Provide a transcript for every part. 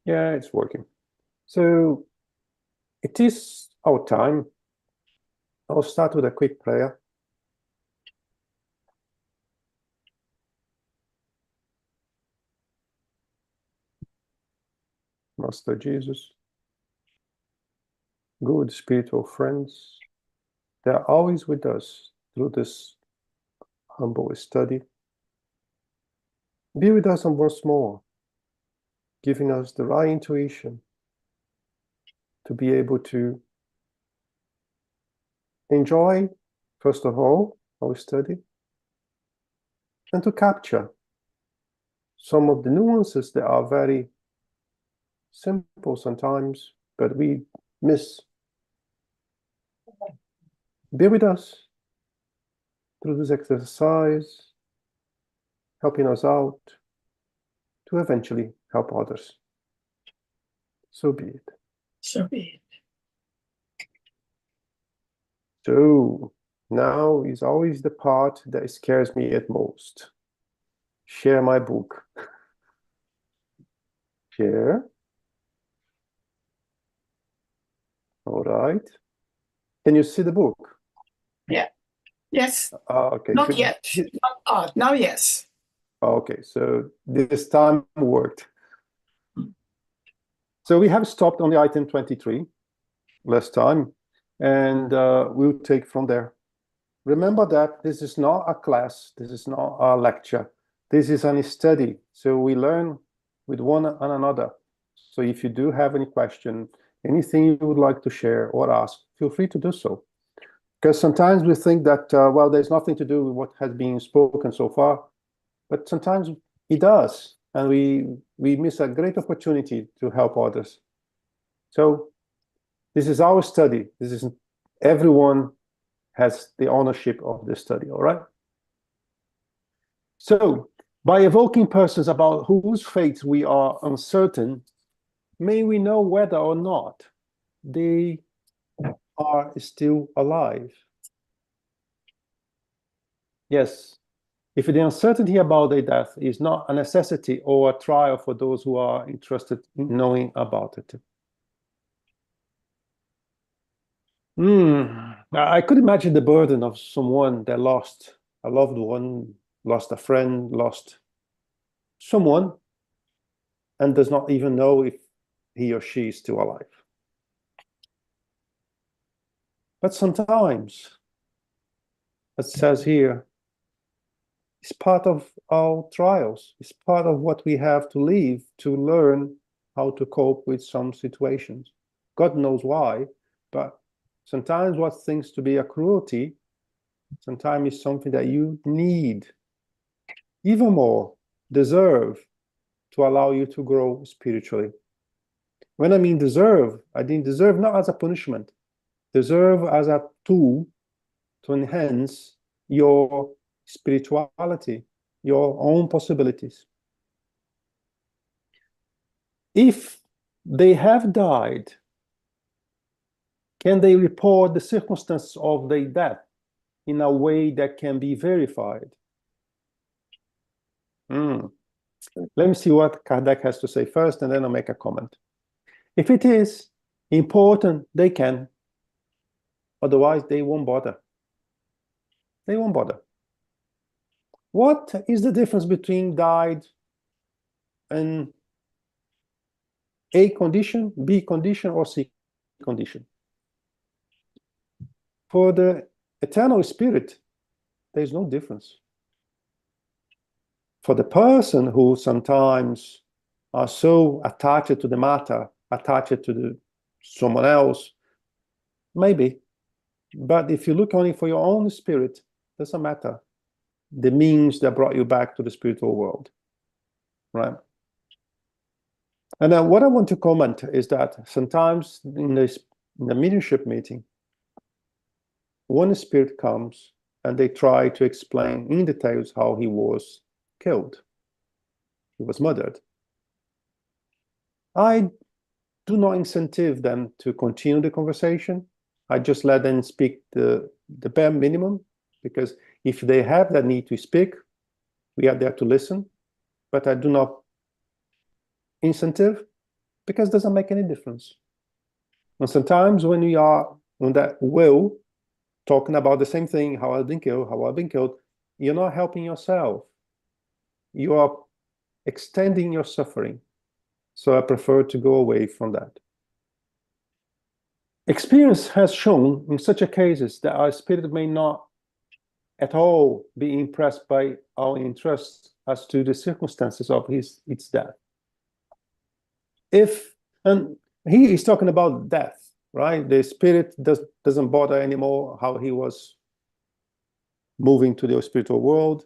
Yeah, it's working. So it is our time. I'll start with a quick prayer. Master Jesus, good spiritual friends, they are always with us through this humble study. Be with us once more, giving us the right intuition to be able to enjoy, first of all, our study, and to capture some of the nuances that are very simple sometimes, but we miss. Be with us through this exercise, helping us out to eventually help others. So be it. So be it. So now is always the part that scares me at most. Share my book. Share. All right. Can you see the book? Yeah. Yes. Okay. Not yet. Now, yes. Okay, so this time worked. So we have stopped on the item 23 last time, and we'll take from there. Remember that this is not a class, this is not a lecture, this is a study. So we learn with one another. So if you do have any question, anything you would like to share or ask, feel free to do so. Because sometimes we think that, well, there's nothing to do with what has been spoken so far, but sometimes it does, and we miss a great opportunity to help others. So this is our study. This is everyone has the ownership of the study, all right? So by evoking persons about whose fates we are uncertain, may we know whether or not they are still alive. Yes, if the uncertainty about their death is not a necessity or a trial for those who are interested in knowing about it. I could imagine the burden of someone that lost a loved one, lost a friend, lost someone, and does not even know if he or she is still alive. But sometimes, it says here, it's part of our trials. It's part of what we have to live to learn how to cope with some situations. God knows why, but sometimes what thinks to be a cruelty, sometimes is something that you need, even more, deserve to allow you to grow spiritually. When I mean deserve, I mean deserve not as a punishment, deserve as a tool to enhance your spirituality, your own possibilities. If they have died, can they report the circumstances of their death in a way that can be verified? Let me see what Kardec has to say first, and then I'll make a comment. If it is important, they can. Otherwise, they won't bother. They won't bother. What is the difference between died and A condition, B condition, or C condition? For the eternal spirit, there's no difference. For the person who sometimes are so attached to the matter, attached to someone else, maybe. But if you look only for your own spirit, doesn't matter. The means that brought you back to the spiritual world, right? And then what I want to comment is that sometimes in the mediumship meeting, one spirit comes and they try to explain in details how he was killed. He was murdered. I do not incentive them to continue the conversation. I just let them speak the bare minimum, because if they have that need to speak, we are there to listen, but I do not incentive. because it doesn't make any difference. And sometimes when we are on that will, talking about the same thing, how I've been killed, you're not helping yourself. You are extending your suffering. So I prefer to go away from that. Experience has shown in such a cases that our spirit may not at all be impressed by our interest as to the circumstances of its death. And he is talking about death, right? The spirit doesn't bother anymore how he was moving to the spiritual world.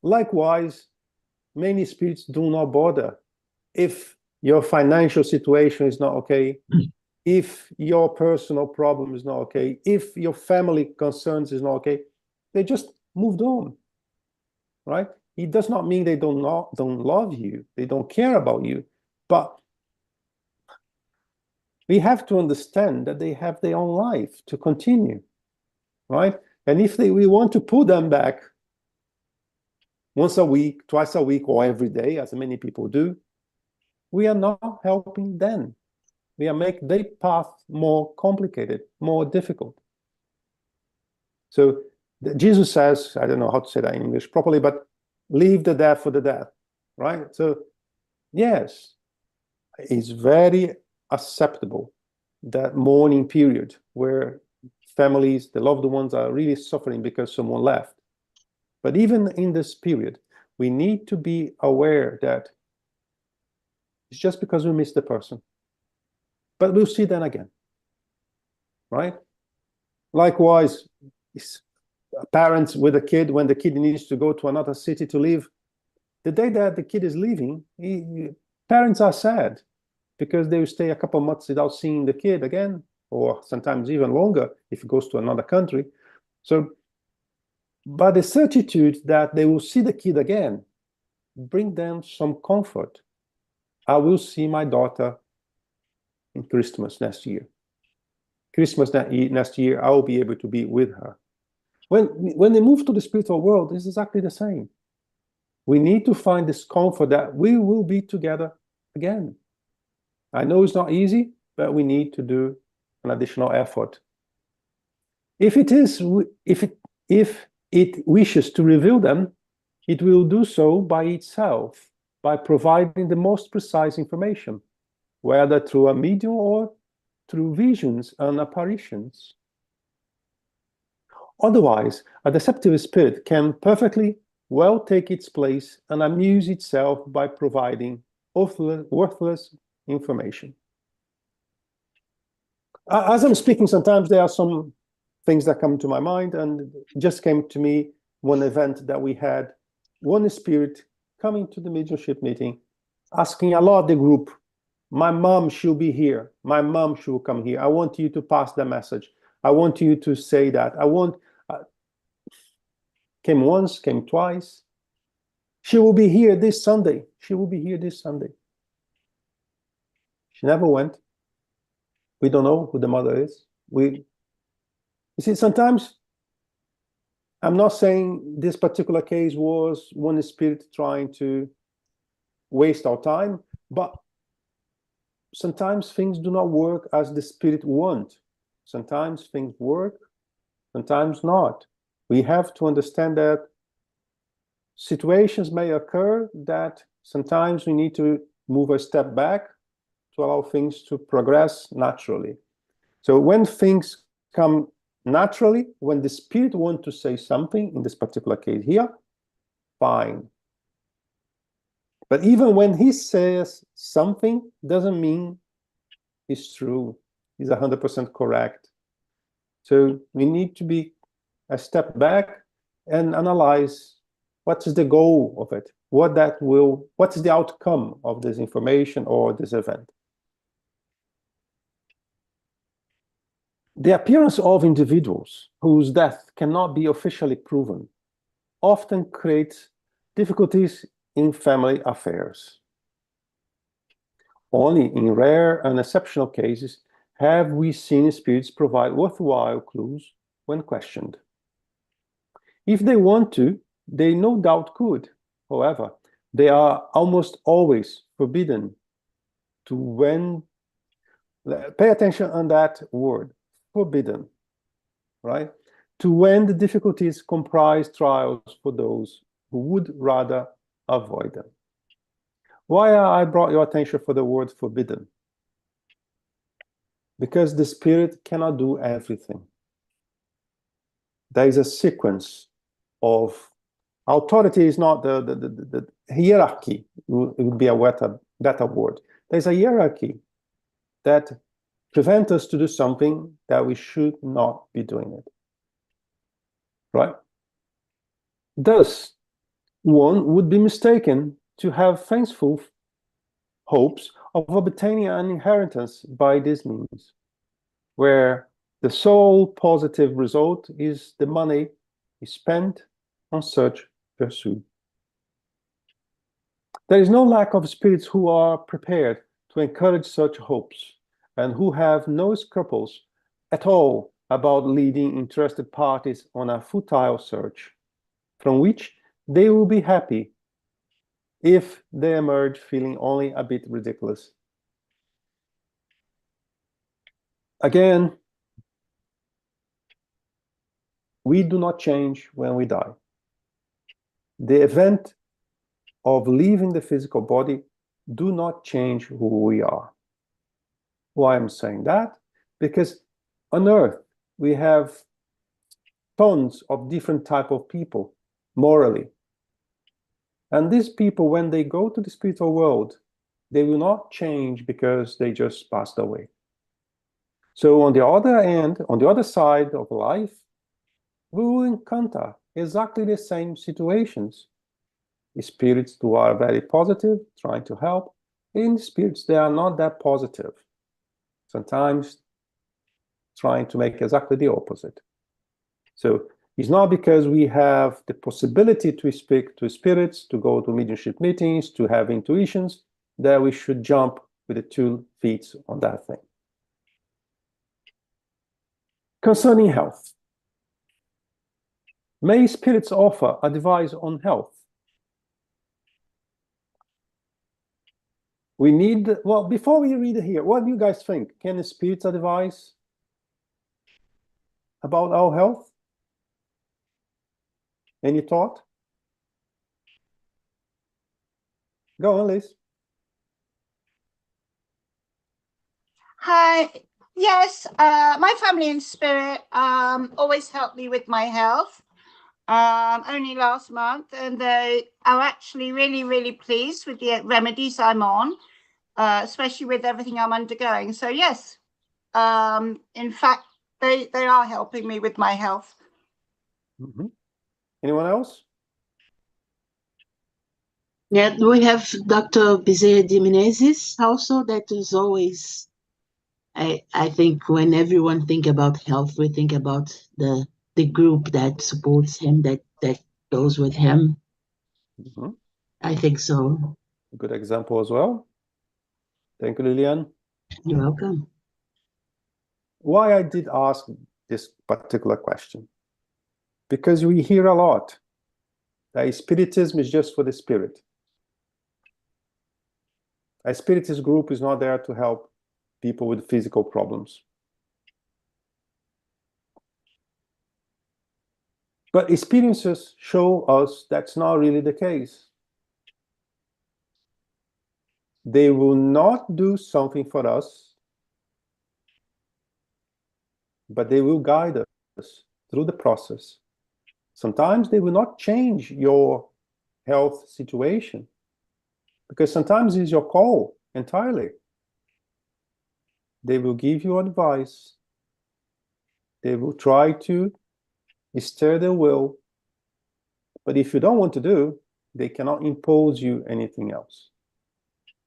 Likewise, many spirits do not bother if your financial situation is not okay, if your personal problem is not okay, if your family concerns is not okay. They just moved on, right? It does not mean they don't love you, they don't care about you, but we have to understand that they have their own life to continue, right? And if we want to pull them back once a week, twice a week, or every day, as many people do, we are not helping them. We are making their path more complicated, more difficult. So Jesus says, I don't know how to say that in English properly, but leave the death for the death, right? So yes, it's very acceptable, that mourning period where families, the loved ones, are really suffering because someone left. But even in this period, we need to be aware that it's just because we miss the person, but we'll see them again, right? Likewise, parents with a kid, when the kid needs to go to another city to live, the day that the kid is leaving, parents are sad because they will stay a couple of months without seeing the kid again, or sometimes even longer if it goes to another country. So, but the certitude that they will see the kid again bring them some comfort. I will see my daughter in Christmas next year. Christmas next year, I will be able to be with her. When they move to the spiritual world, it's exactly the same. We need to find this comfort that we will be together again. I know it's not easy, but we need to do an additional effort. If it wishes to reveal them, it will do so by itself, by providing the most precise information, whether through a medium or through visions and apparitions. Otherwise, a deceptive spirit can perfectly well take its place and amuse itself by providing worthless information. As I'm speaking, sometimes there are some things that come to my mind, and just came to me one event that we had, one spirit coming to the mediumship meeting, asking a lot of the group, my mom should be here, my mom should come here, I want you to pass the message, I want you to say that, I want, came once, came twice, she will be here this Sunday, she will be here this Sunday. She never went. We don't know who the mother is. You see, sometimes, I'm not saying this particular case was one spirit trying to waste our time, but sometimes things do not work as the spirit wants. Sometimes things work, sometimes not. We have to understand that situations may occur that sometimes we need to move a step back to allow things to progress naturally. So when things come naturally, when the spirit wants to say something, in this particular case here, fine. But even when he says something, doesn't mean it's true, he's 100% correct. So we need to be a step back and analyze what is the goal of it, what is the outcome of this information or this event. The appearance of individuals whose death cannot be officially proven often creates difficulties in family affairs. Only in rare and exceptional cases have we seen spirits provide worthwhile clues when questioned. If they want to, they no doubt could. However, they are almost always forbidden to when, pay attention on that word, forbidden, right? To when the difficulties comprise trials for those who would rather avoid them. Why I brought your attention for the word forbidden? Because the spirit cannot do everything. There is a sequence of authority. Is not the hierarchy. It would be a better word. There's a hierarchy that prevents us to do something that we should not be doing it. Right? Thus, one would be mistaken to have fanciful hopes of obtaining an inheritance by this means, where the sole positive result is the money is spent on such pursuit. There is no lack of spirits who are prepared to encourage such hopes and who have no scruples at all about leading interested parties on a futile search, from which they will be happy if they emerge feeling only a bit ridiculous. Again, we do not change when we die. The event of leaving the physical body do not change who we are. Why I'm saying that? Because on Earth, we have tons of different type of people, morally. And these people, when they go to the spiritual world, they will not change because they just passed away. So on the other end, on the other side of life, we will encounter exactly the same situations. The spirits who are very positive, trying to help, and spirits that are not that positive, sometimes trying to make exactly the opposite. So it's not because we have the possibility to speak to spirits, to go to mediumship meetings, to have intuitions, that we should jump with the 2 feet on that thing. Concerning health, may spirits offer advice on health? We need, well, before we read it here, what do you guys think? Can the spirits advise about our health? Any thought? Go on, Liz. Hi. Yes, my family in spirit always help me with my health. Only last month, and they are actually really, really pleased with the remedies I'm on, especially with everything I'm undergoing. So yes, in fact, they are helping me with my health. Mm-hmm. Anyone else? Yeah, we have Dr. Bezerra de Menezes also. That is always, I think when everyone think about health, we think about the group that supports him, that goes with him. Mm-hmm. I think so. A good example as well. Thank you, Lilian. You're welcome. Why I did ask this particular question? Because we hear a lot that spiritism is just for the spirit. A spiritist group is not there to help people with physical problems. But experiences show us that's not really the case. They will not do something for us, but they will guide us through the process. Sometimes they will not change your health situation, because sometimes it's your call entirely. They will give you advice. They will try to stir the will. But if you don't want to do, they cannot impose you anything else.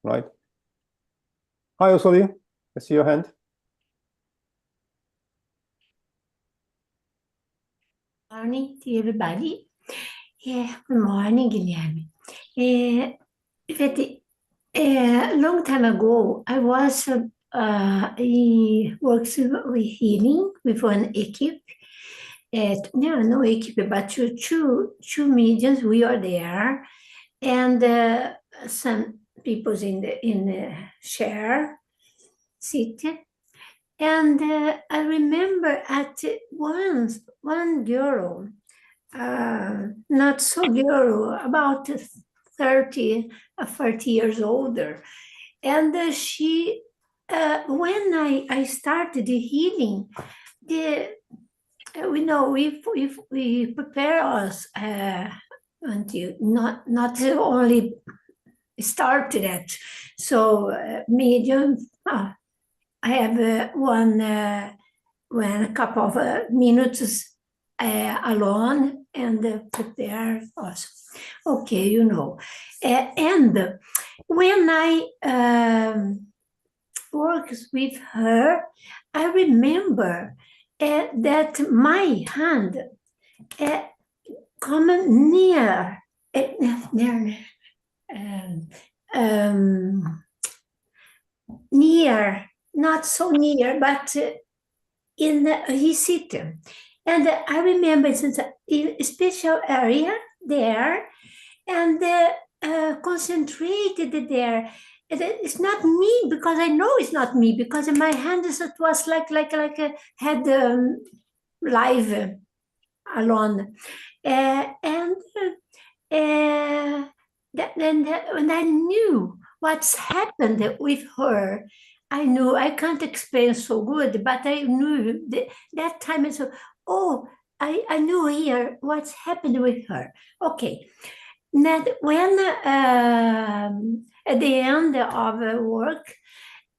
Right? Hi, Osoli. I see your hand. Morning to everybody. Yeah, good morning, Guilherme. In fact, a long time ago, I was I works with healing with one equipe. No equipe, but two mediums. We are there, and some people in the chair, seat. And I remember at once one girl, not so girl, about 30 or 40 years older. And she, when I started the healing, we know if we prepare us until not only started it. So medium, I have one a couple of minutes alone and prepare us. Okay, you know. And when I works with her, I remember that my hand come near, near, not so near, but in his seat. And I remember it's a special area there, and concentrated there. It's not me, because I know it's not me, because in my hands it was like a had live alone, and when I knew what's happened with her, I knew, I can't explain so good, but I knew that time is, oh, I knew here what's happened with her. Okay. Now, when at the end of work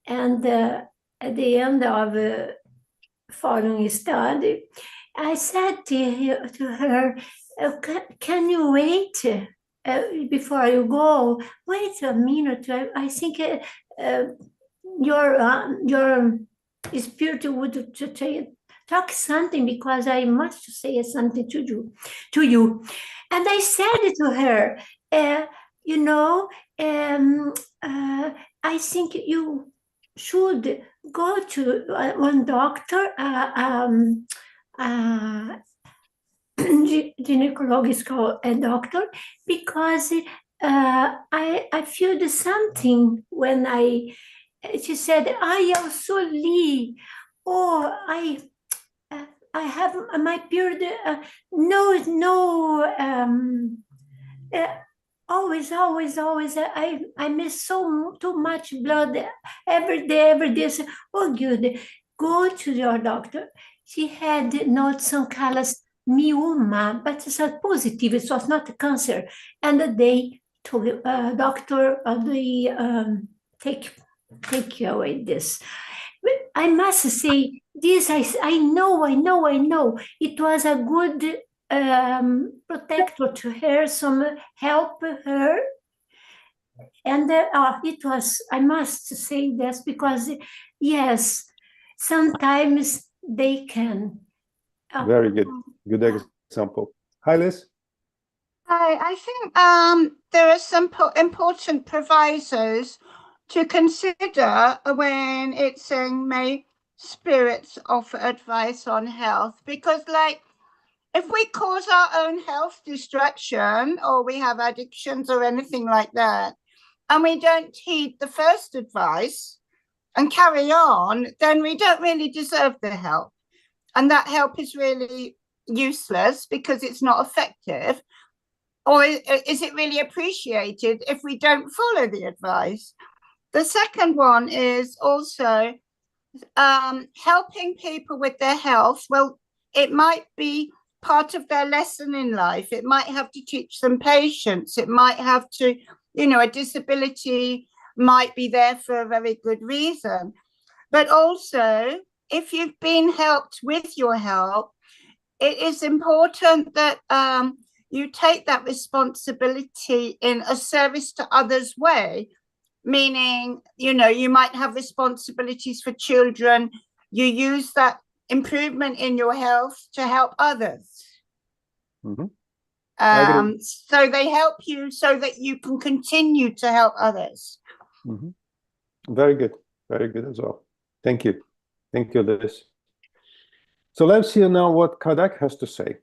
and at the end of following study, I said to her, can you wait before you go? Wait a minute. I think your spirit would talk something, because I must say something to you. And I said to her, you know, I think you should go to one doctor, gynecological doctor, because I feel something when she said, I also Lee, oh, I have my period, always, I miss too much blood every day. So, oh, good, go to your doctor. She had not some callous myoma, but it's a positive, it was not cancer. And they told doctor, they take away this. I must say, this I know. It was a good protector to her, some help her. And it was, I must say this, because yes, sometimes they can. Very good example. Hi, Liz. I think there are some important provisos to consider when it's saying may spirits offer advice on health, because like if we cause our own health destruction, or we have addictions or anything like that, and we don't heed the first advice and carry on, then we don't really deserve the help, and that help is really useless because it's not effective. Or is it really appreciated if we don't follow the advice? The second one is also helping people with their health. Well, it might be part of their lesson in life. It might have to teach them patience. It might have to, a disability might be there for a very good reason. But also, if you've been helped with your help, it is important that you take that responsibility in a service to others way, meaning, you might have responsibilities for children. You use that improvement in your health to help others. Mm-hmm. So they help you so that you can continue to help others. Mm-hmm. Very good as well. Thank you, Liz. So let's hear now what Kardec has to say.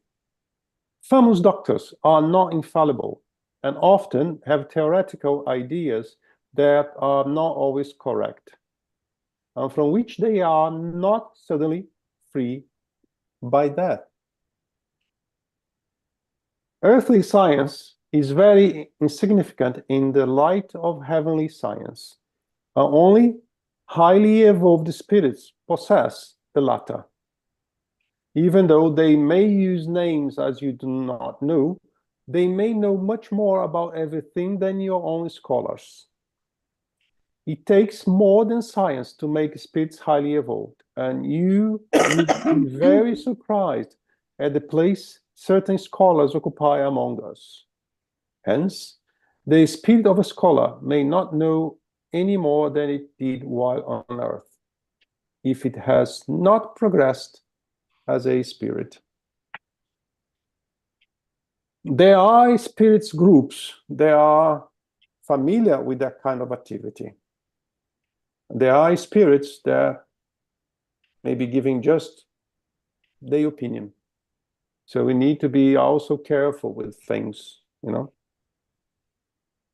Famous doctors are not infallible and often have theoretical ideas that are not always correct, and from which they are not suddenly free by death. Earthly science is very insignificant in the light of heavenly science. Only highly evolved spirits possess the latter. Even though they may use names as you do not know, they may know much more about everything than your own scholars. It takes more than science to make spirits highly evolved, and you would be very surprised at the place certain scholars occupy among us. Hence, the spirit of a scholar may not know any more than it did while on earth, if it has not progressed as a spirit. There are spirits groups that are familiar with that kind of activity. There are spirits that may be giving just their opinion. So we need to be also careful with things, you know.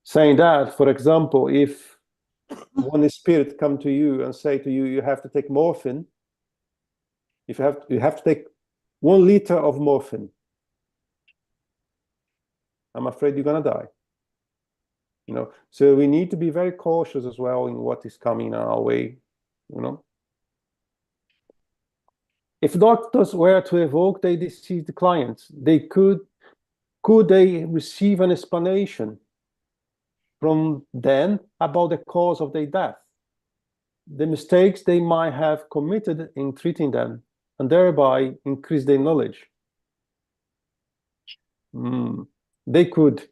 Saying that, for example, if one spirit come to you and say to you, you have to take morphine, if you have to take 1 liter of morphine, I'm afraid you're gonna die. You know, so we need to be very cautious as well in what is coming our way, you know. If doctors were to evoke their deceased clients, they could they receive an explanation from them about the cause of their death, the mistakes they might have committed in treating them, and thereby increase their knowledge? They could,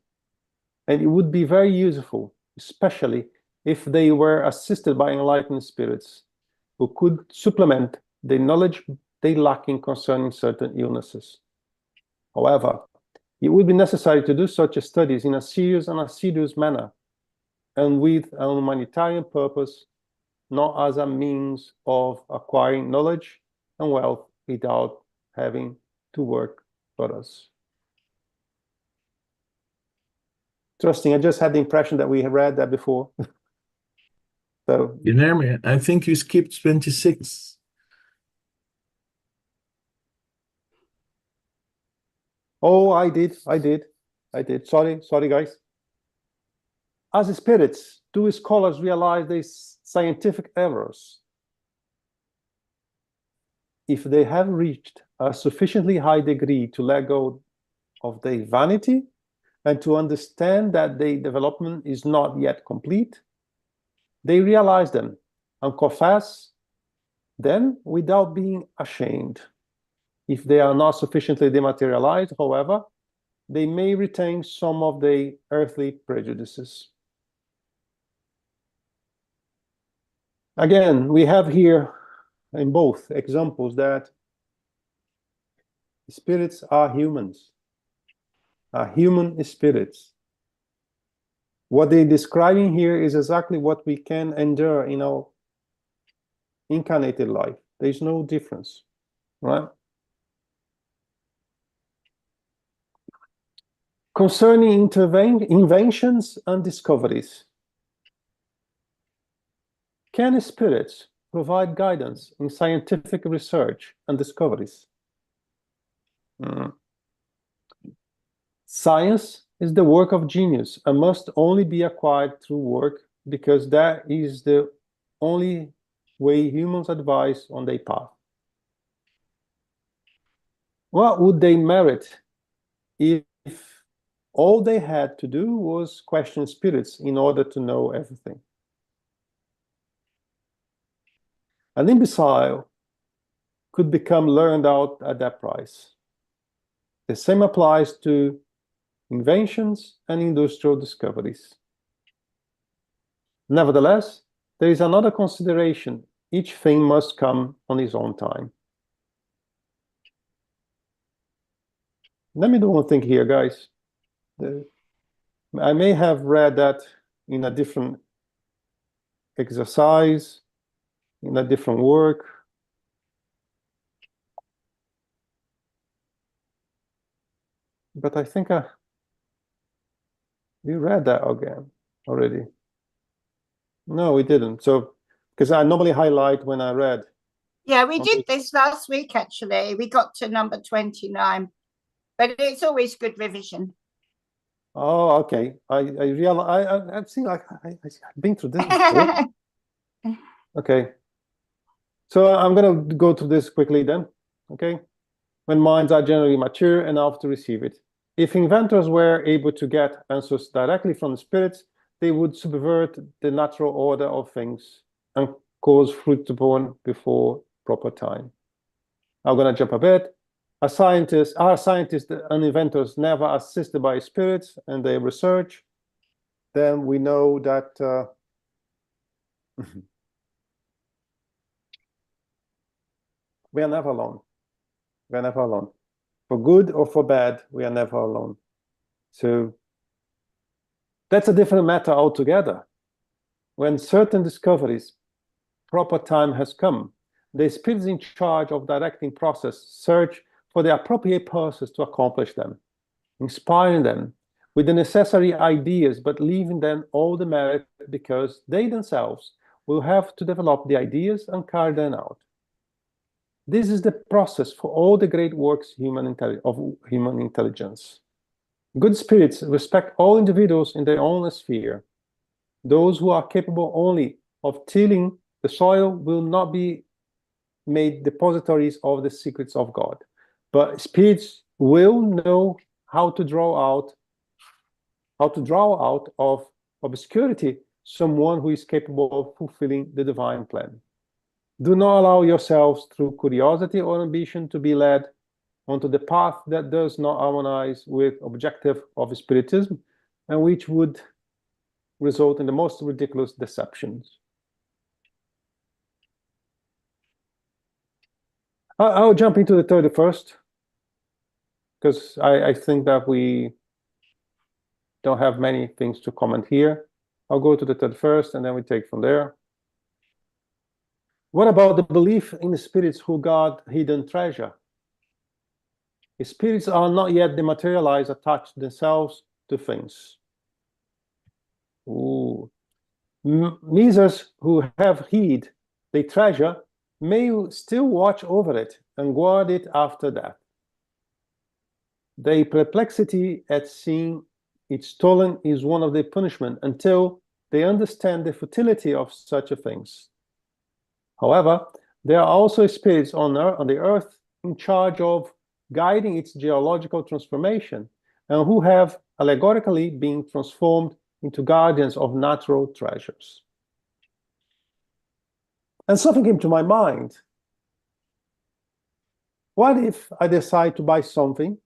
and it would be very useful, especially if they were assisted by enlightened spirits who could supplement the knowledge they lack in concerning certain illnesses. However, it would be necessary to do such studies in a serious and assiduous manner, and with an humanitarian purpose, not as a means of acquiring knowledge and wealth without having to work for us. Interesting. I just had the impression that we had read that before. So, Guilherme, I think you skipped 26. oh, I did. Sorry, guys. As spirits, do scholars realize these scientific errors? If they have reached a sufficiently high degree to let go of their vanity and to understand that their development is not yet complete, they realize them and confess them without being ashamed. If they are not sufficiently dematerialized, however, they may retain some of their earthly prejudices. Again, we have here in both examples that spirits are humans, are human spirits. What they're describing here is exactly what we can endure in our incarnated life. There's no difference, right? Concerning inventions and discoveries, can spirits provide guidance in scientific research and discoveries? Science is the work of genius and must only be acquired through work, because that is the only way humans advise on their path. What would they merit if all they had to do was question spirits in order to know everything? An imbecile could become learned out at that price. The same applies to inventions and industrial discoveries. Nevertheless, there is another consideration. Each thing must come on its own time. Let me do one thing here, guys. I may have read that in a different exercise, in a different work. But I think we read that again already. No, we didn't. So, because I normally highlight when I read. Yeah, we On did the- this last week, actually. We got to number 29, but it's always good revision. Oh, okay. I realize I've seen like I've been through this before. Okay. So I'm gonna go through this quickly then. Okay. When minds are generally mature enough to receive it. If inventors were able to get answers directly from the spirits, they would subvert the natural order of things and cause fruit to born before proper time. I'm gonna jump a bit. Are scientists and inventors never assisted by spirits and their research? Then we know that we are never alone. We are never alone. For good or for bad, we are never alone. So that's a different matter altogether. When certain discoveries, proper time has come, the spirits in charge of directing process search for the appropriate persons to accomplish them, inspiring them with the necessary ideas, but leaving them all the merit because they themselves will have to develop the ideas and carry them out. This is the process for all the great works of human intelligence. Good spirits respect all individuals in their own sphere. Those who are capable only of tilling the soil will not be made depositories of the secrets of God, but spirits will know how to draw out of obscurity someone who is capable of fulfilling the divine plan. Do not allow yourselves through curiosity or ambition to be led onto the path that does not harmonize with objective of spiritism and which would result in the most ridiculous deceptions. I'll jump into the 31st because I think that we don't have many things to comment here. I'll go to the 31st and then we take from there. What about the belief in the spirits who guard hidden treasure? The spirits are not yet dematerialized, attached themselves to things. Ooh. Misers who have hid the treasure may still watch over it and guard it after death. Their perplexity at seeing it stolen is one of their punishment until they understand the futility of such things. However, there are also spirits on the earth in charge of guiding its geological transformation and who have allegorically been transformed into guardians of natural treasures. And something came to my mind. What if I decide to buy something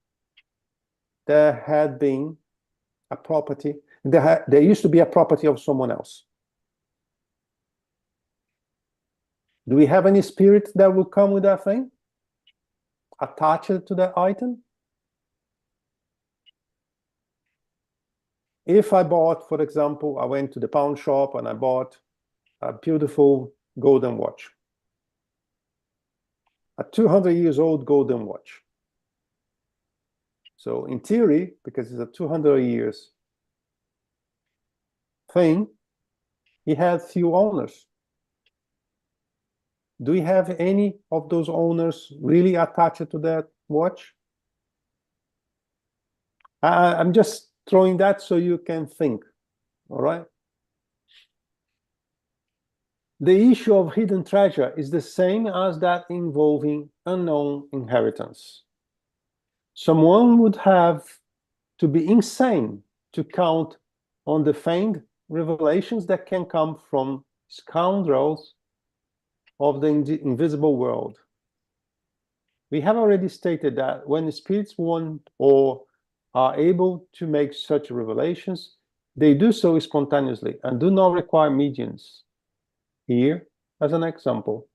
that had been a property, there used to be a property of someone else? Do we have any spirit that will come with that thing? Attach it to that item? If I bought, for example, I went to the pawn shop and I bought a beautiful golden watch, a 200 years old golden watch. So in theory, because it's a 200 years thing, it had few owners. Do we have any of those owners really attached to that watch? I'm just throwing that so you can think, all right? The issue of hidden treasure is the same as that involving unknown inheritance. Someone would have to be insane to count on the feigned revelations that can come from scoundrels of the invisible world. We have already stated that when the spirits want or are able to make such revelations, they do so spontaneously and do not require mediums. Here, as an example,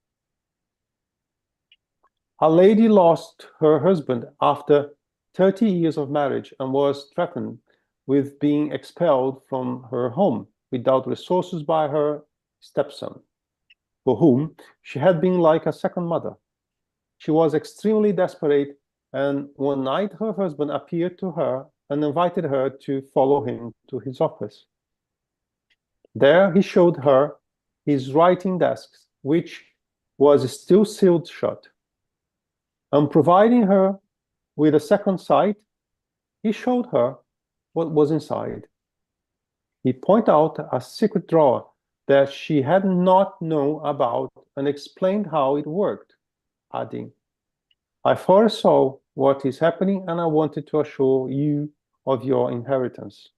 a lady lost her husband after 30 years of marriage and was threatened with being expelled from her home without resources by her stepson, for whom she had been like a second mother. She was extremely desperate, and one night her husband appeared to her and invited her to follow him to his office. There he showed her his writing desk, which was still sealed shut. And providing her with a second sight, he showed her what was inside. He pointed out a secret drawer that she had not known about and explained how it worked, adding, I foresaw what is happening and I wanted to assure you of your inheritance.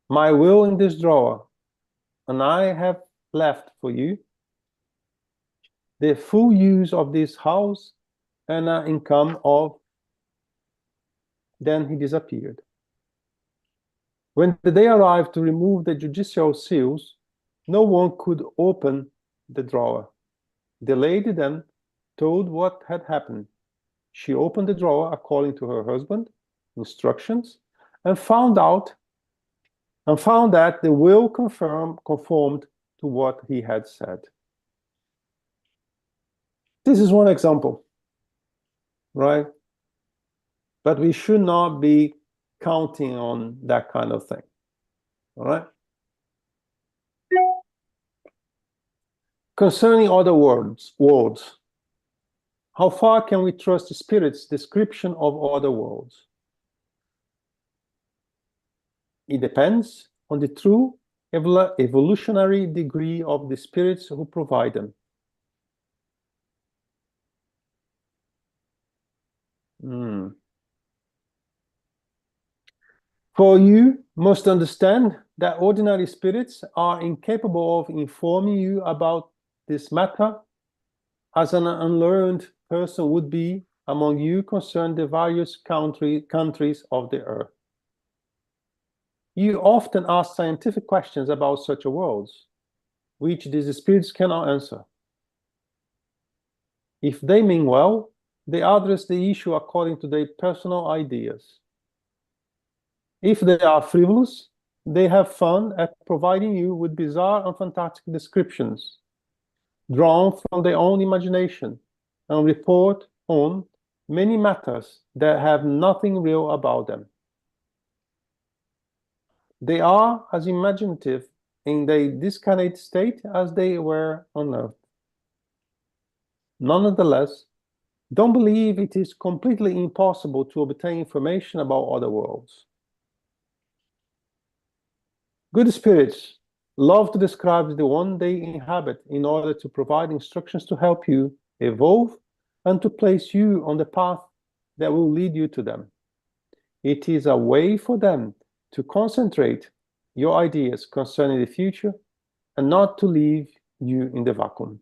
My will in this drawer, and I have left for you the full use of this house and an income of. Then he disappeared. When the day arrived to remove the judicial seals, no one could open the drawer. The lady then told what had happened. She opened the drawer according to her husband's instructions and found that the will conformed to what he had said. This is one example, right? But we should not be counting on that kind of thing, all right? Concerning other worlds, how far can we trust the Spirit's description of other worlds? It depends on the true evolutionary degree of the spirits who provide them. For you must understand that ordinary spirits are incapable of informing you about this matter as an unlearned person would be among you concerning the various countries of the earth. You often ask scientific questions about such worlds, which these spirits cannot answer. If they mean well, they address the issue according to their personal ideas. If they are frivolous, they have fun at providing you with bizarre and fantastic descriptions, drawn from their own imagination, and report on many matters that have nothing real about them. They are as imaginative in their discarnate state as they were on earth. Nonetheless, don't believe it is completely impossible to obtain information about other worlds. Good spirits love to describe the one they inhabit in order to provide instructions to help you evolve and to place you on the path that will lead you to them. It is a way for them to concentrate your ideas concerning the future and not to leave you in the vacuum.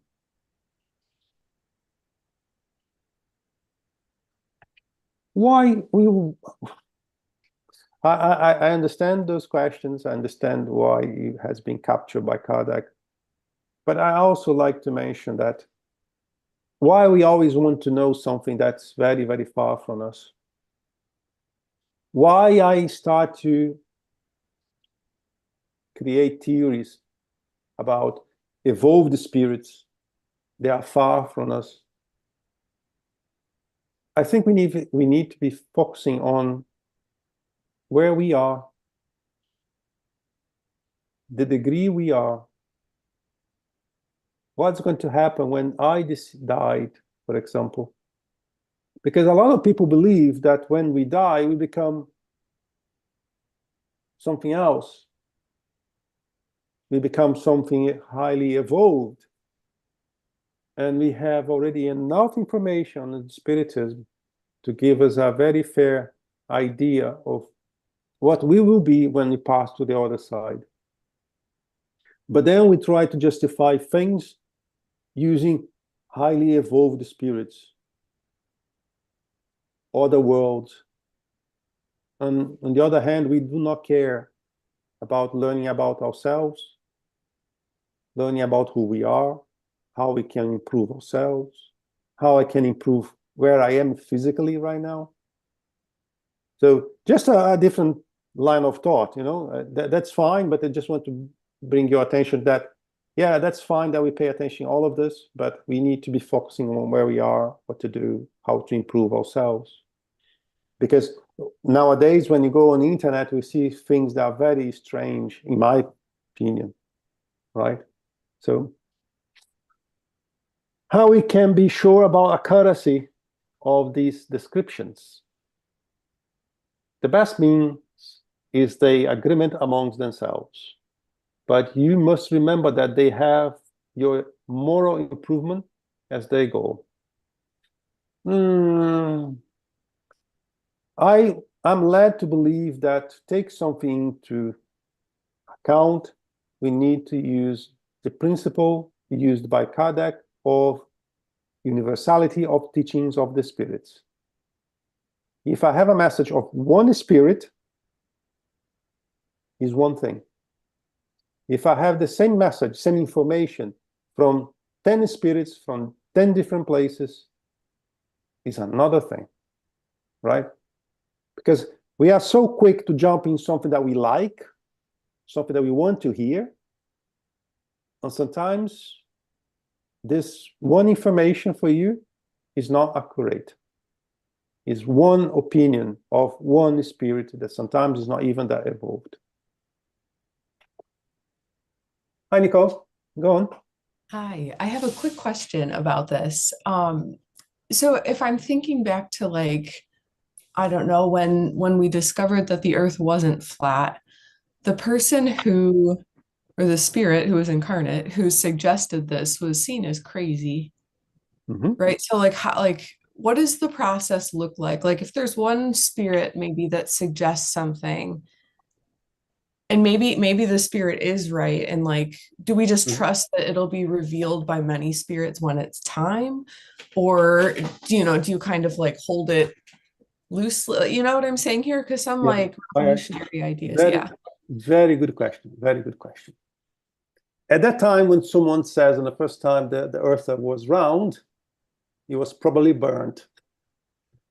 Why I understand those questions. I understand why it has been captured by Kardec. But I also like to mention that why we always want to know something that's very, very far from us. Why I start to create theories about evolved spirits. They are far from us. I think we need to be focusing on where we are, the degree we are, what's going to happen when I died, for example. Because a lot of people believe that when we die, we become something else. We become something highly evolved. And we have already enough information on Spiritism to give us a very fair idea of what we will be when we pass to the other side. But then we try to justify things using highly evolved spirits, other worlds. And on the other hand, we do not care about learning about ourselves, learning about who we are, how we can improve ourselves, how I can improve where I am physically right now. So just a different line of thought, you know, that's fine, but I just want to bring your attention that, yeah, that's fine that we pay attention to all of this, but we need to be focusing on where we are, what to do, how to improve ourselves. Because nowadays, when you go on the internet, we see things that are very strange, in my opinion. right? So how we can be sure about accuracy of these descriptions? The best means is the agreement amongst themselves. But you must remember that they have your moral improvement as their goal. I'm led to believe that to take something into account, we need to use the principle used by Kardec of universality of teachings of the spirits. If I have a message of one spirit, is one thing. If I have the same message, same information from 10 spirits from 10 different places, is another thing, right? Because we are so quick to jump in something that we like, something that we want to hear. And sometimes this one information for you is not accurate. It's one opinion of one spirit that sometimes is not even that evolved. Hi, Nicole. Go on. Hi, I have a quick question about this. So if I'm thinking back to like, I don't know, when we discovered that the earth wasn't flat, the person who, or the spirit who was incarnate, who suggested this was seen as crazy, right? So like how, like, what does the process look like? Like if there's one spirit maybe that suggests something, and maybe the spirit is right, and like, do we just trust that it'll be revealed by many spirits when it's time? Or do you kind of like hold it loosely? You know what I'm saying here? Because some like revolutionary ideas. Very good question. Very good question. At that time, when someone says, on the first time the earth was round, it was probably burnt,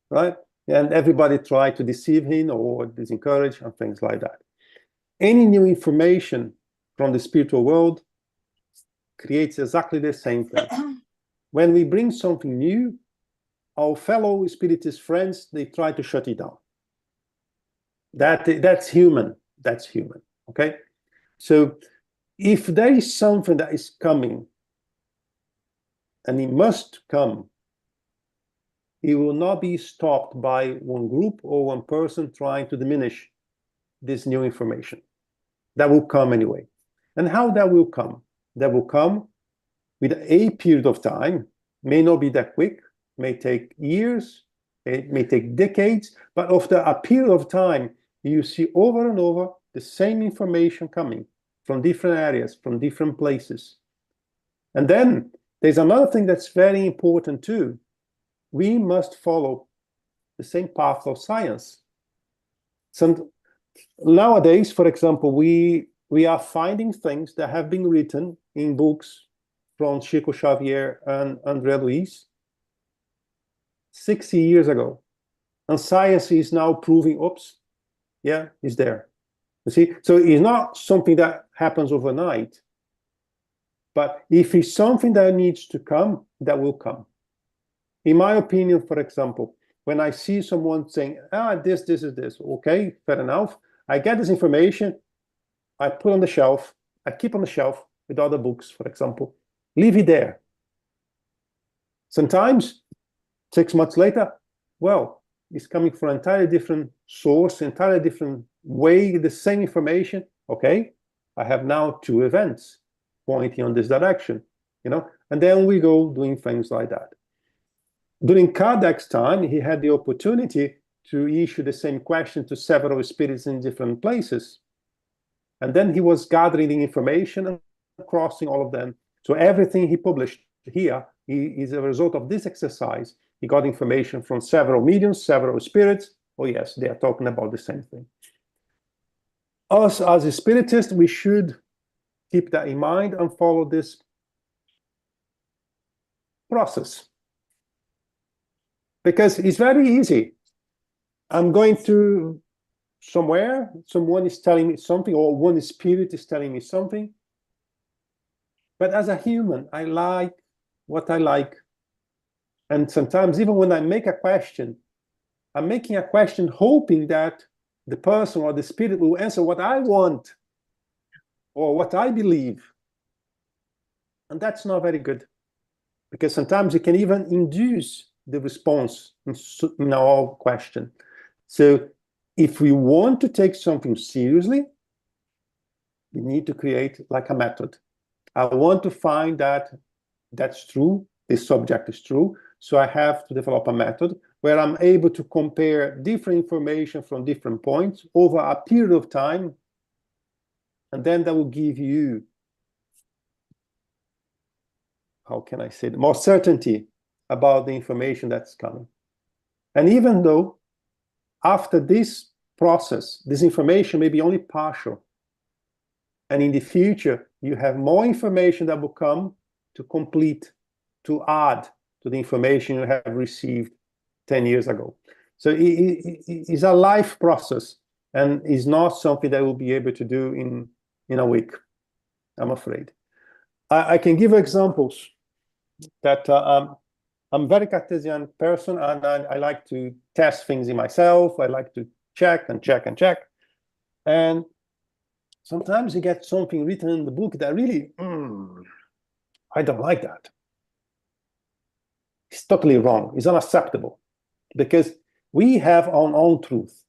right? And everybody tried to deceive him or disencourage and things like that. Any new information from the spiritual world creates exactly the same thing. When we bring something new, our fellow spiritist friends, they try to shut it down. That's human. That's human. Okay? So if there is something that is coming, and it must come, it will not be stopped by one group or one person trying to diminish this new information. That will come anyway. And how that will come? That will come with a period of time. May not be that quick, may take years, it may take decades, but after a period of time, you see over and over the same information coming from different areas, from different places. And then there's another thing that's very important too. We must follow the same path of science. Nowadays, for example, we are finding things that have been written in books from Chico Xavier and André Luiz 60 years ago. And science is now proving, oops, yeah, it's there. You see, so it's not something that happens overnight. But if it's something that needs to come, that will come. In my opinion, for example, when I see someone saying, this is this, okay, fair enough. I get this information, I put on the shelf, I keep on the shelf with other books, for example, leave it there. Sometimes, 6 months later, well, it's coming from an entirely different source, entirely different way, the same information. Okay, I have now 2 events pointing on this direction, and then we go doing things like that. During Kardec's time, he had the opportunity to issue the same question to several spirits in different places. And then he was gathering the information and crossing all of them. So everything he published here is a result of this exercise. He got information from several mediums, several spirits. Oh yes, they are talking about the same thing. Us as a spiritist, we should keep that in mind and follow this process. Because it's very easy. I'm going to somewhere, someone is telling me something, or one spirit is telling me something. But as a human, I like what I like. And sometimes even when I make a question, I'm making a question hoping that the person or the spirit will answer what I want or what I believe. And that's not very good, because sometimes you can even induce the response in our question. So if we want to take something seriously, we need to create like a method. I want to find that that's true, this subject is true, so I have to develop a method where I'm able to compare different information from different points over a period of time, and then that will give you, how can I say it, more certainty about the information that's coming. And even though after this process, this information may be only partial, and in the future you have more information that will come to complete, to add to the information you have received 10 years ago. So it's a life process, and it's not something that we'll be able to do in a week, I'm afraid. I can give examples that I'm a very Cartesian person, and I like to test things in myself. I like to check and check and check. And sometimes you get something written in the book that really, I don't like that. It's totally wrong. It's unacceptable, because we have our own truth.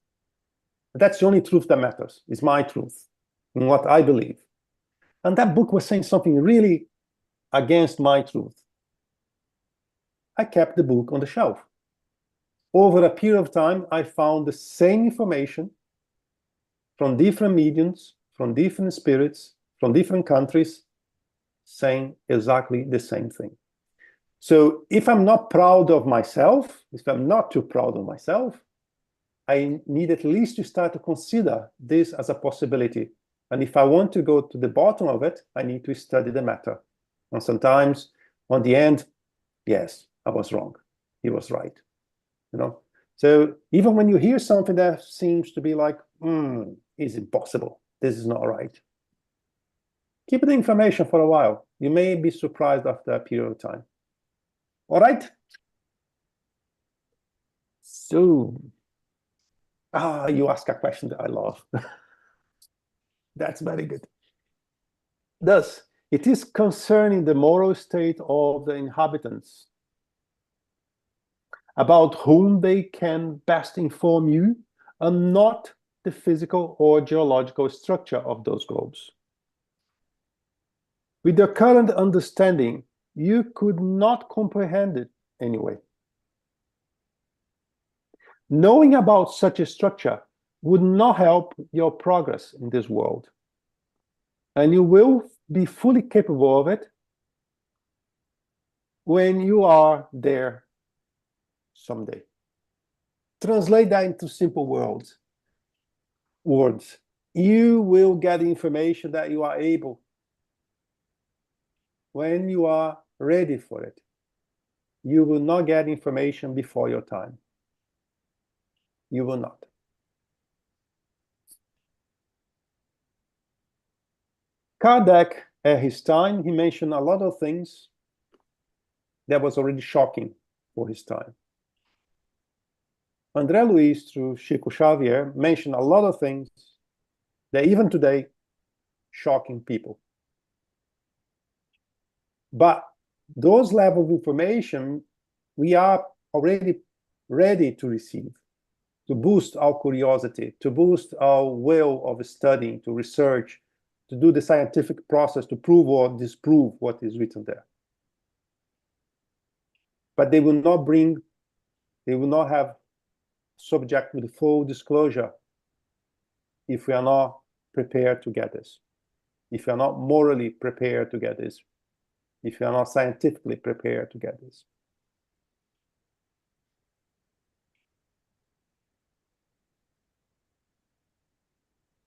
That's the only truth that matters. It's my truth and what I believe. And that book was saying something really against my truth. I kept the book on the shelf. Over a period of time, I found the same information from different mediums, from different spirits, from different countries, saying exactly the same thing. So if I'm not proud of myself, if I'm not too proud of myself, I need at least to start to consider this as a possibility. And if I want to go to the bottom of it, I need to study the matter. And sometimes, on the end, yes, I was wrong. He was right. You know. So even when you hear something that seems to be like, it's impossible, this is not right, keep the information for a while. You may be surprised after a period of time. All right. So, you ask a question that I love. That's very good. Thus, it is concerning the moral state of the inhabitants, about whom they can best inform you, and not the physical or geological structure of those globes. With your current understanding, you could not comprehend it anyway. Knowing about such a structure would not help your progress in this world, and you will be fully capable of it when you are there someday. Translate that into simple words. You will get information that you are able when you are ready for it. You will not get information before your time. You will not. Kardec, at his time, he mentioned a lot of things that was already shocking for his time. André Luiz, through Chico Xavier, mentioned a lot of things that even today shocking people. But those level of information we are already ready to receive, to boost our curiosity, to boost our will of studying, to research, to do the scientific process to prove or disprove what is written there. But they will not have subject with full disclosure if we are not prepared to get this, if we are not morally prepared to get this, if we are not scientifically prepared to get this.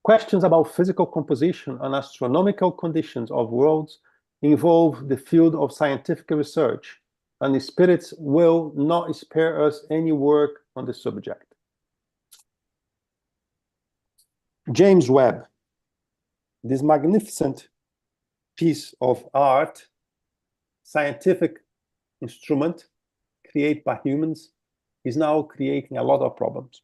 Questions about physical composition and astronomical conditions of worlds involve the field of scientific research, and the spirits will not spare us any work on the subject. James Webb, this magnificent piece of art, scientific instrument created by humans, is now creating a lot of problems,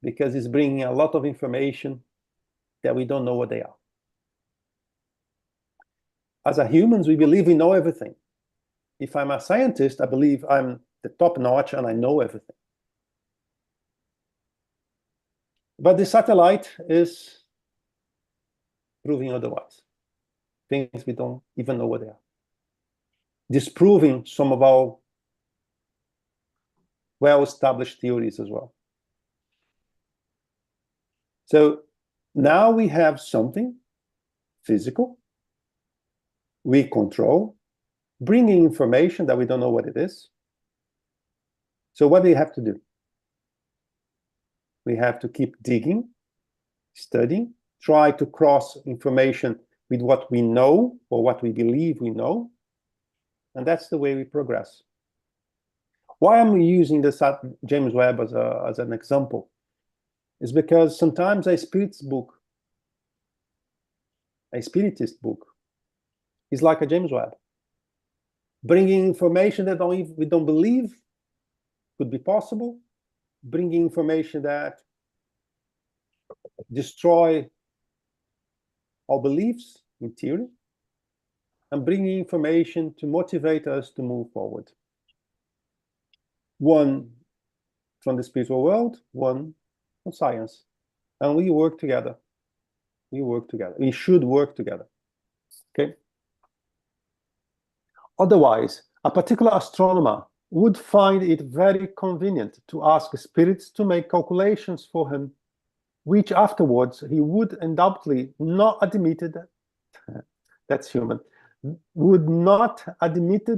because it's bringing a lot of information that we don't know what they are. as a humans, we believe we know everything. If I'm a scientist, I believe I'm the top notch and I know everything. But the satellite is proving otherwise. Things we don't even know what they are. Disproving some of our well-established theories as well. So now we have something physical, we control, bringing information that we don't know what it is. So what do you have to do? We have to keep digging, studying, try to cross information with what we know or what we believe we know. And that's the way we progress. Why I'm using this James Webb as an example is because sometimes a spiritist book is like a James Webb, bringing information that we don't believe could be possible, bringing information that destroy our beliefs in theory, and bringing information to motivate us to move forward. One from the spiritual world, one from science. And we work together. We work together. We should work together. Okay? Otherwise, a particular astronomer would find it very convenient to ask spirits to make calculations for him, which afterwards he would undoubtedly not admitted, that's human, would not admit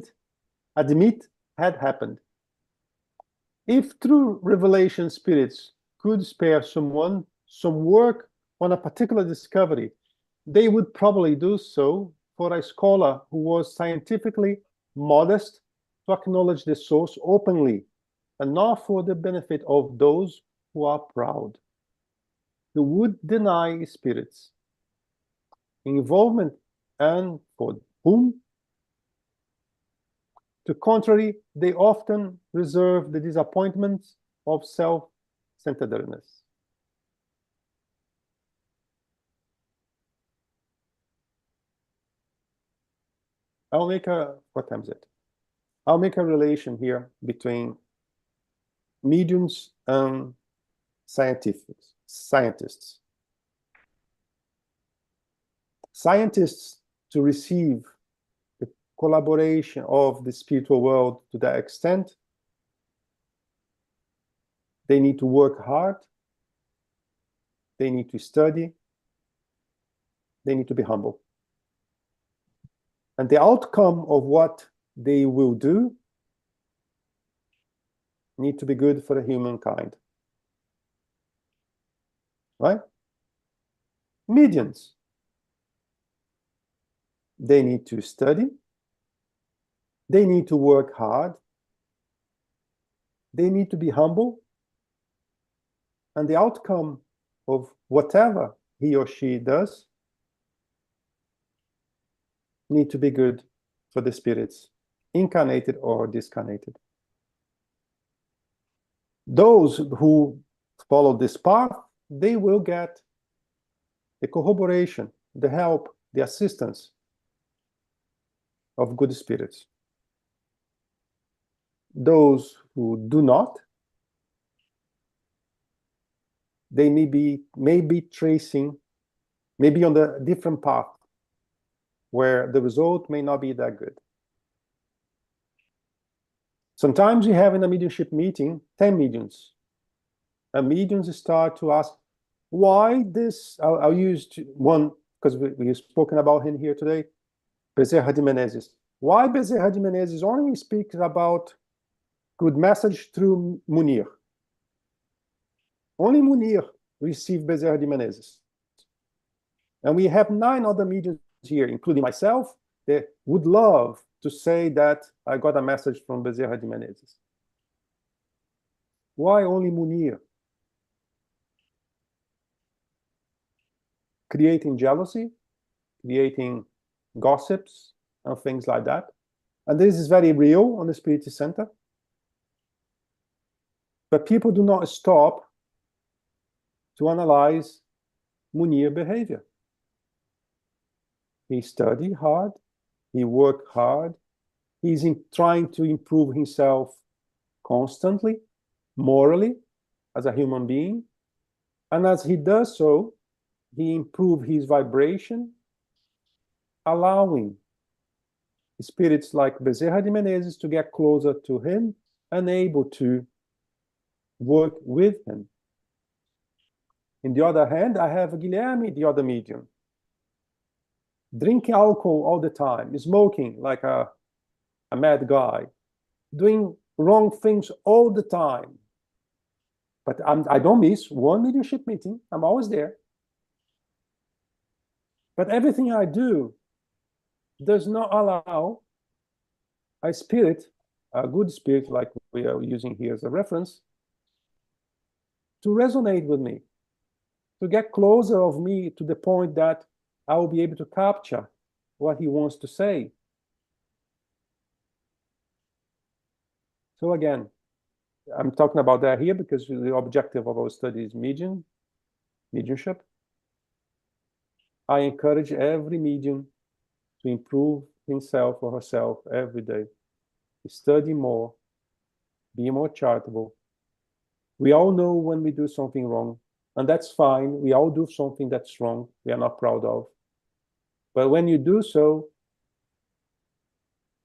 had happened. If through revelation spirits could spare someone some work on a particular discovery, they would probably do so for a scholar who was scientifically modest to acknowledge the source openly, and not for the benefit of those who are proud, who would deny spirits involvement, and for whom, to contrary, they often reserve the disappointments of self-centeredness. What time is it? I'll make a relation here between mediums and scientists. Scientists, to receive the collaboration of the spiritual world to that extent, they need to work hard, they need to study, they need to be humble. And the outcome of what they will do need to be good for the humankind. Right? Mediums, they need to study, they need to work hard, they need to be humble, and the outcome of whatever he or she does need to be good for the spirits, incarnated or discarnated. Those who follow this path, they will get the corroboration, the help, the assistance of good spirits. Those who do not, they may be tracing, maybe on the different path where the result may not be that good. Sometimes you have in a mediumship meeting 10 mediums, and mediums start to ask, why this? I'll use one because we've spoken about him here today, Bezerra de Menezes. Why Bezerra de Menezes only speaks about good message through Munir? Only Munir received Bezerra de Menezes. And we have 9 other mediums here, including myself, that would love to say that I got a message from Bezerra de Menezes. Why only Munir? Creating jealousy, creating gossips, and things like that. And this is very real on the Spiritist Center. But people do not stop to analyze Munir behavior. He studied hard, He worked hard. He's trying to improve himself constantly, morally, as a human being. And as he does so, he improves his vibration, allowing spirits like Bezerra de Menezes to get closer to him and able to work with him. On the other hand, I have Guilherme, the other medium, drinking alcohol all the time, smoking like a mad guy, doing wrong things all the time. But I don't miss one mediumship meeting. I'm always there. But everything I do does not allow a spirit, a good spirit like we are using here as a reference, to resonate with me, to get closer of me to the point that I will be able to capture what he wants to say. So again, I'm talking about that here because the objective of our study is mediumship. I encourage every medium to improve himself or herself every day. Study more, be more charitable. We all know when we do something wrong, and that's fine. We all do something that's wrong, we are not proud of. But when you do so,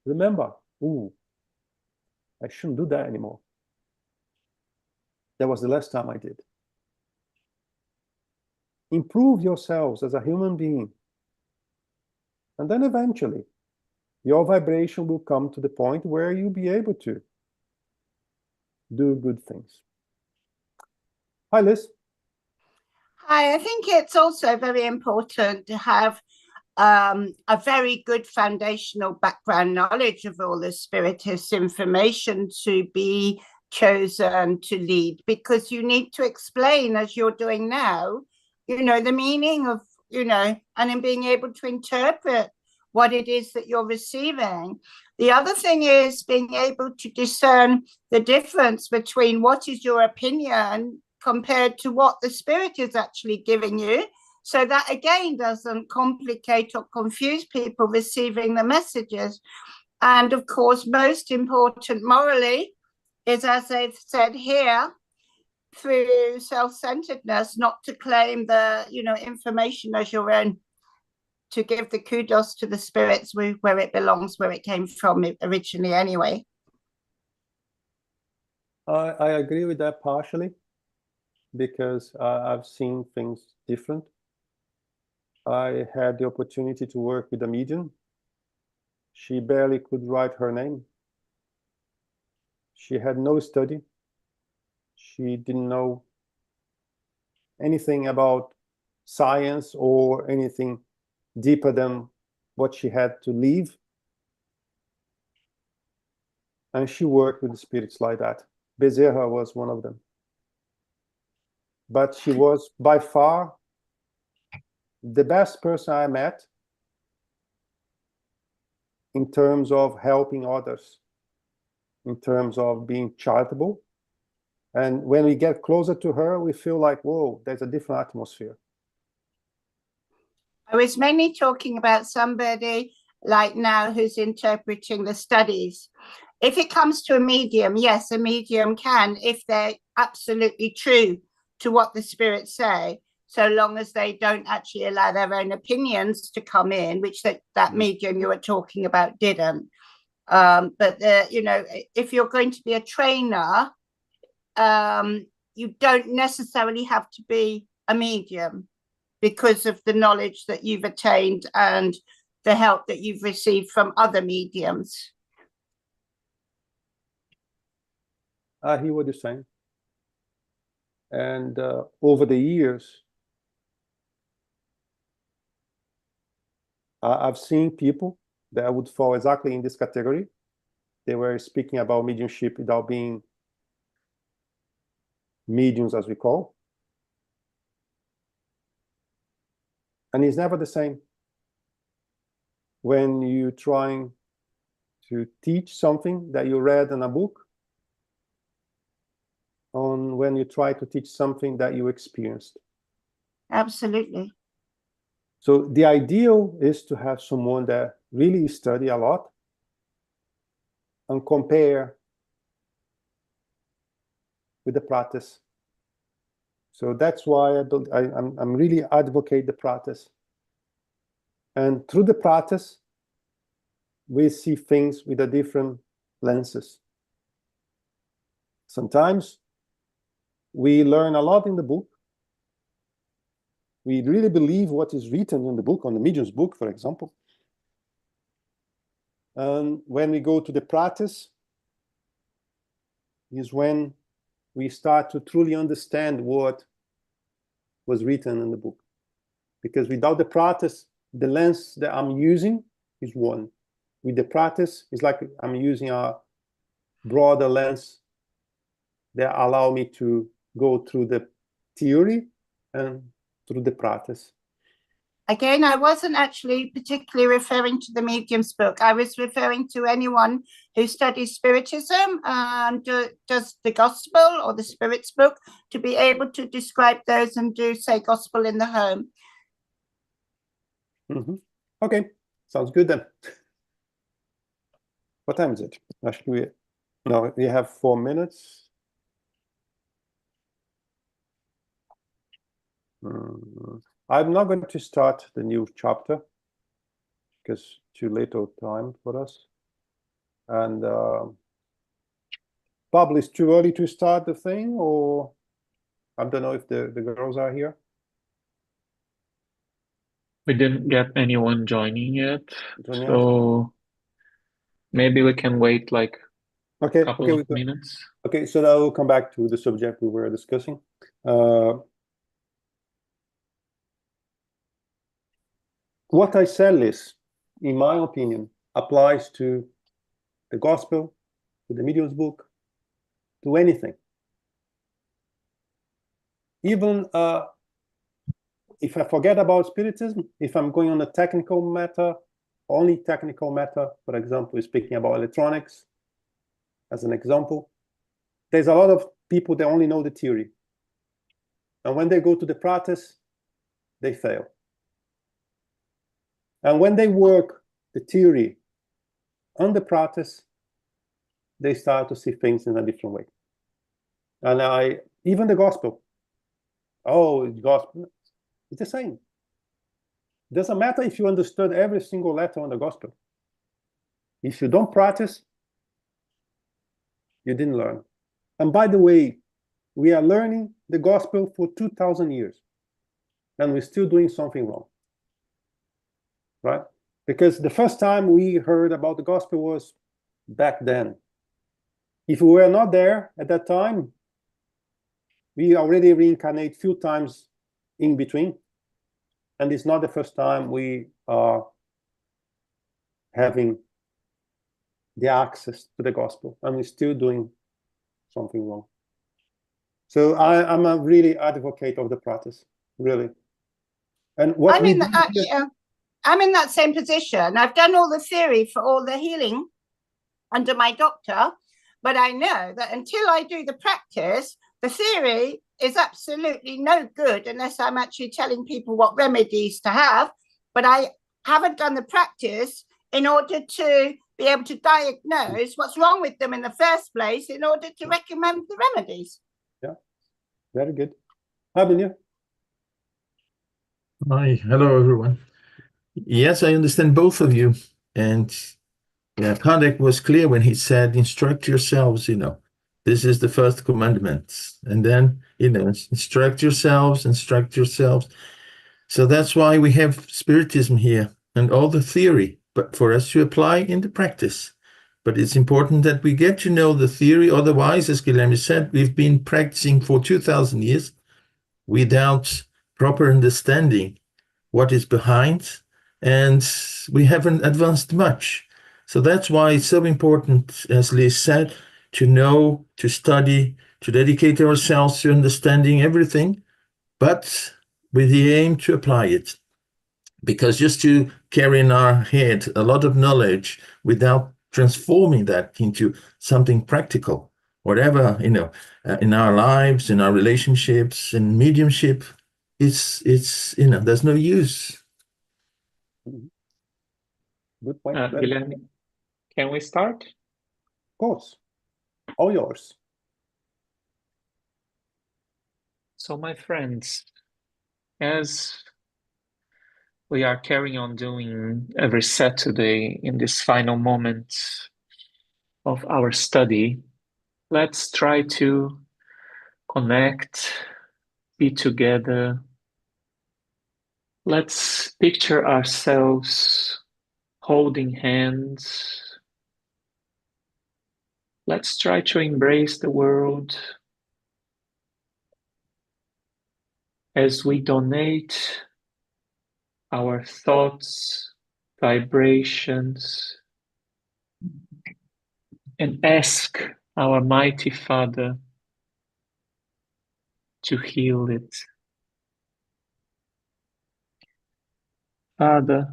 remember, ooh, I shouldn't do that anymore. That was the last time I did. Improve yourselves as a human being. And then eventually, your vibration will come to the point where you'll be able to do good things. Hi, Liz. Hi, I think it's also very important to have a very good foundational background knowledge of all the spiritist information to be chosen to lead, because you need to explain, as you're doing now, the meaning of, and in being able to interpret what it is that you're receiving. The other thing is being able to discern the difference between what is your opinion compared to what the spirit is actually giving you. So that again doesn't complicate or confuse people receiving the messages. And of course, most important morally is, as they've said here, through self-centeredness, not to claim the information as your own, to give the kudos to the spirits where it belongs, where it came from originally anyway. I agree with that partially, because I've seen things different. I had the opportunity to work with a medium. She barely could write her name. She had no study. She didn't know anything about science or anything deeper than what she had to leave. And she worked with the spirits like that. Bezerra was one of them. But she was by far the best person I met in terms of helping others, in terms of being charitable. And when we get closer to her, we feel like, whoa, there's a different atmosphere. I was mainly talking about somebody like now who's interpreting the studies. If it comes to a medium, yes, a medium can, if they're absolutely true to what the spirits say, so long as they don't actually allow their own opinions to come in, which that medium you were talking about didn't. But if you're going to be a trainer, you don't necessarily have to be a medium, because of the knowledge that you've attained and the help that you've received from other mediums. I hear what you're saying. And over the years, I've seen people that would fall exactly in this category. They were speaking about mediumship without being mediums, as we call. And it's never the same. When you're trying to teach something that you read in a book, on when you try to teach something that you experienced. Absolutely. So the ideal is to have someone that really study a lot and compare with the practice. So that's why I'm really advocate the practice. And through the practice, we see things with a different lenses. Sometimes we learn a lot in the book. We really believe what is written in the book, on the medium's book, for example. And when we go to the practice, is when we start to truly understand what was written in the book. Because without the practice, the lens that I'm using is one. With the practice, it's like I'm using a broader lens that allow me to go through the theory and through the practice. Again, I wasn't actually particularly referring to the medium's book. I was referring to anyone who studies spiritism and does the gospel or the spirit's book, to be able to describe those and do, say, gospel in the home. Okay, sounds good then. What time is it? Actually, no, we have 4 minutes. I'm not going to start the new chapter because too little time for us. And probably it's too early to start the thing, or I don't know if the girls are here. We didn't get anyone joining yet, so maybe we can wait like a couple of minutes. Okay, so now we'll come back to the subject we were discussing. What I said is, in my opinion, applies to the gospel, to the medium's book, to anything. Even if I forget about spiritism, if I'm going on a technical matter, only technical matter, for example, speaking about electronics, as an example, there's a lot of people that only know the theory. And when they go to the practice, they fail. And when they work the theory on the practice, they start to see things in a different way. And even the gospel, it's gospel, it's the same. It doesn't matter if you understood every single letter on the gospel. If you don't practice, you didn't learn. And by the way, we are learning the gospel for 2,000 years, and we're still doing something wrong. Right? Because the first time we heard about the gospel was back then. If we were not there at that time, we already reincarnate a few times in between. And it's not the first time we are having the access to the gospel, and we're still doing something wrong. So I'm a really advocate of the practice, really. And what I'm in that same position. I've done all the theory for all the healing under my doctor, but I know that until I do the practice, the theory is absolutely no good unless I'm actually telling people what remedies to have. But I haven't done the practice in order to be able to diagnose what's wrong with them in the first place in order to recommend the remedies. Yeah, very good. Hi, Binya. Hi, hello everyone. Yes, I understand both of you. And yeah, Kardec was clear when he said, instruct yourselves, this is the first commandment. And then, instruct yourselves. So that's why we have Spiritism here and all the theory, but for us to apply in the practice. But it's important that we get to know the theory. Otherwise, as Guilherme said, we've been practicing for 2,000 years without proper understanding what is behind, and we haven't advanced much. So that's why it's so important, as Liz said, to know, to study, to dedicate ourselves to understanding everything, but with the aim to apply it. Because just to carry in our head a lot of knowledge without transforming that into something practical, whatever, in our lives, in our relationships, in mediumship, it's there's no use. Good point. Guilherme, can we start? Of course. All yours. So, my friends, as we are carrying on doing every Saturday in this final moment of our study, let's try to connect, be together. Let's picture ourselves holding hands. Let's try to embrace the world as we donate our thoughts, vibrations, and ask our mighty Father to heal it. Father,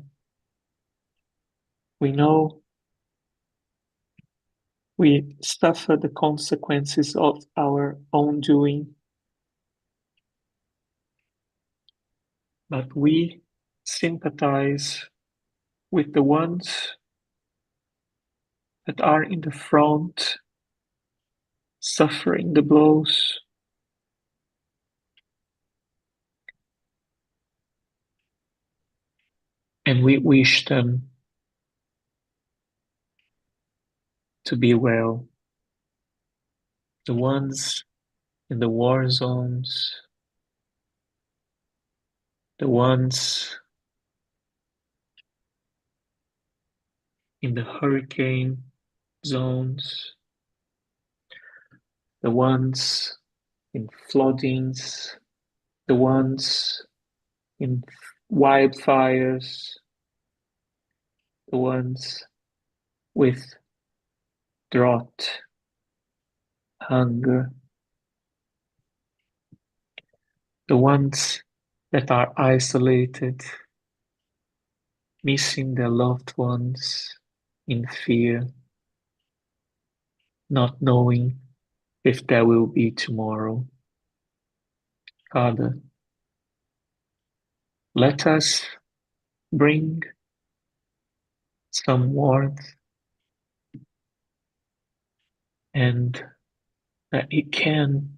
we know we suffer the consequences of our own doing, but we sympathize with the ones that are in the front, suffering the blows. And we wish them to be well. The ones in the war zones, the ones in the hurricane zones, the ones in floodings, the ones in wildfires, the ones with drought, hunger, the ones that are isolated, missing their loved ones in fear, not knowing if there will be tomorrow. Father, let us bring some warmth and that it can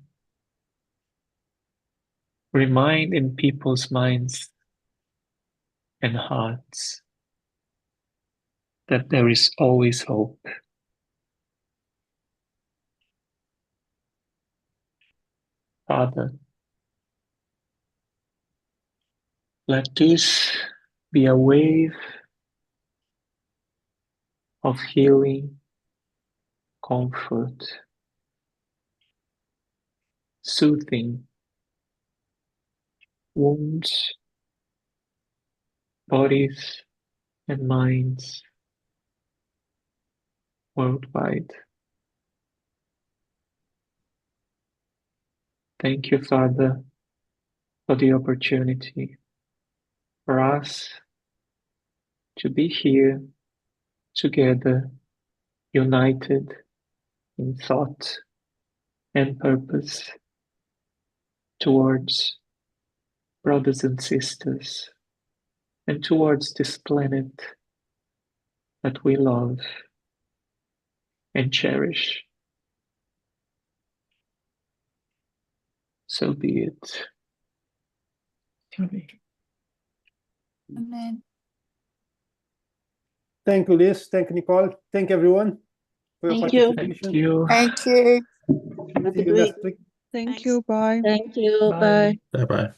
remind in people's minds and hearts that there is always hope. Father, let this be a wave of healing, comfort, soothing wounds, bodies, and minds worldwide. Thank you, Father, for the opportunity for us to be here together, united in thought and purpose towards brothers and sisters and towards this planet that we love and cherish. So be it. Amen. Thank you, Liz. Thank you, Nicole. Thank you, everyone, for your Thank you. participation. Thank you. Thank you. Have a See good you week. next week. Thank you. Bye. Thank you. Bye. Bye. Bye-bye.